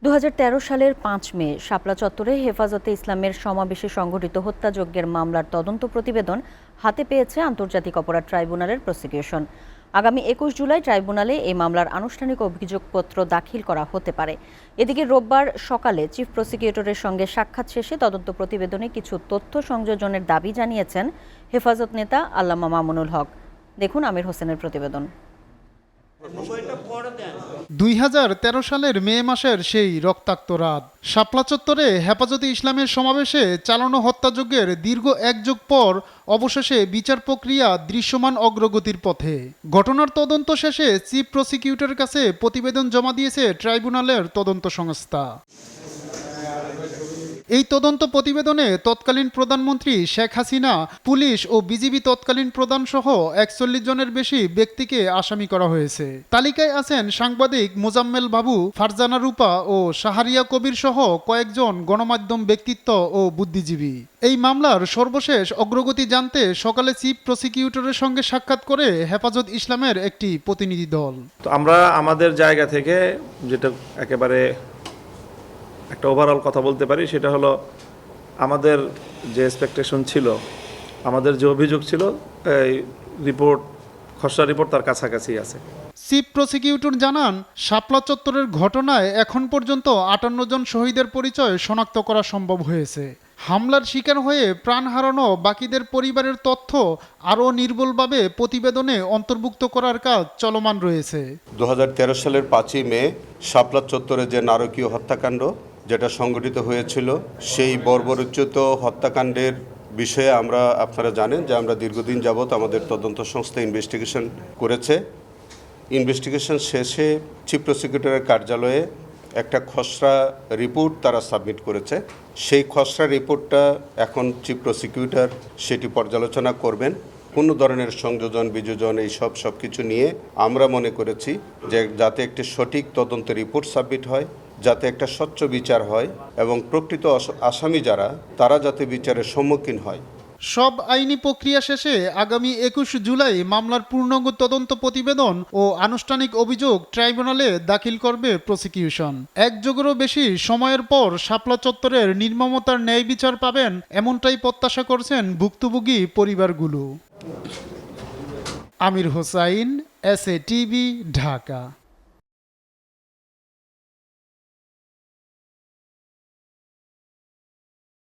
2013 সালের 5 মে শাপলা চত্বরে হেফাজতে ইসলামের সমাবেশে সংঘটিত হত্যাযজ্ঞের মামলার তদন্ত প্রতিবেদন হাতে পেয়েছে আন্তর্জাতিক অপরাধ ট্রাইব্যুনালের প্রসিকিউশন। আগামী 21 জুলাই ট্রাইব্যুনালে এই মামলার আনুষ্ঠানিক অভিযোগপত্র দাখিল করা হতে পারে। এদিকে রোববার সকালে চিফ প্রসিকিউটরের সঙ্গে সাক্ষাৎ শেষে তদন্ত প্রতিবেদনে কিছু তথ্য সংযোজনের দাবি জানিয়েছেন হেফাজত নেতা আল্লামা মামুনুল হক। দেখুন আমির হোসেনের প্রতিবেদন। 2013 সালের মে মাসের সেই রক্তাক্ত রাত শাপলা চত্বরে হেফাজতে ইসলামের সমাবেশে চালানো হত্যাযজ্ঞের দীর্ঘ এক যুগ পর অবশেষে বিচার প্রক্রিয়া দৃশ্যমান অগ্রগতির পথে। ঘটনার তদন্ত শেষে চিফ প্রসিকিউটরের কাছে প্রতিবেদন জমা দিয়েছে ট্রাইব্যুনালের তদন্ত সংস্থা। এই তদন্ত প্রতিবেদনে তৎকালীন প্রধানমন্ত্রী শেখ হাসিনা, পুলিশ ও বিজিবি তৎকালীন প্রধান সহ 41 জনের বেশি ব্যক্তিকে আসামি করা হয়েছে। তালিকায় আছেন সাংবাদিক মোজাম্মেল বাবু, ফারজানা রূপা ও শাহরিয়া কবির সহ কয়েকজন গণমাধ্যম ব্যক্তিত্ব ও বুদ্ধিজীবী। এই মামলার সর্বশেষ অগ্রগতি জানতে সকালে চিফ প্রসিকিউটরের সঙ্গে সাক্ষাৎ করে হেফাজত ইসলামের একটি প্রতিনিধি দল। আমরা আমাদের জায়গা থেকে যেটা একেবারে একটা ওভারঅল কথা বলতে পারি, সেটা হলো আমাদের যে এক্সপেকটেশন ছিল, আমাদের যে অভিযোগ ছিল, এই রিপোর্ট, খসড়া রিপোর্ট তার কাছাকাছি আছে। চিফ প্রসিকিউটর জানান, শাপলা চত্বরের ঘটনায় এখন পর্যন্ত 58 জন শহীদের পরিচয় শনাক্ত করা সম্ভব হয়েছে। হামলার শিকার হয়ে প্রাণ হারানো বাকিদের পরিবারের তথ্য আরও নির্ভুলভাবে প্রতিবেদনে অন্তর্ভুক্ত করার কাজ চলমান রয়েছে। 2013 সালের 5ই মে শাপলা চত্বরে যে নারকীয় হত্যাকাণ্ড যেটা সংঘটিত হয়েছিল, সেই বর্বরোচিত হত্যাকাণ্ডের বিষয়ে আপনারা জানেন যে আমরা দীর্ঘদিন যাবৎ আমাদের তদন্ত সংস্থা ইনভেস্টিগেশন করেছে। ইনভেস্টিগেশন শেষে চিফ প্রসিকিউটরের কার্যালয়ে একটা খসড়া রিপোর্ট তারা সাবমিট করেছে। সেই খসড়া রিপোর্টটা এখন চিফ প্রসিকিউটর সেটি পর্যালোচনা করবেন। কোনো ধরনের সংযোজন, বিযোজন এই সব কিছু নিয়ে আমরা মনে করেছি যে যাতে একটি সঠিক তদন্ত রিপোর্ট সাবমিট হয়, যাতে একটা স্বচ্ছ বিচার হয় এবং প্রকৃত আসামি যারা তারা যাতে বিচারের সম্মুখীন হয়। সব আইনি প্রক্রিয়া শেষে আগামী 21 জুলাই মামলার পূর্ণাঙ্গ তদন্ত প্রতিবেদন ও আনুষ্ঠানিক অভিযোগ ট্রাইব্যুনালে দাখিল করবে প্রসিকিউশন। এক যুগেরও বেশি সময়ের পর শাপলা চত্বরের নির্মমতার ন্যায় বিচার পাবেন, এমনটাই প্রত্যাশা করছেন ভুক্তভোগী পরিবারগুলো। আমির হোসাইন, SA TV, ঢাকা।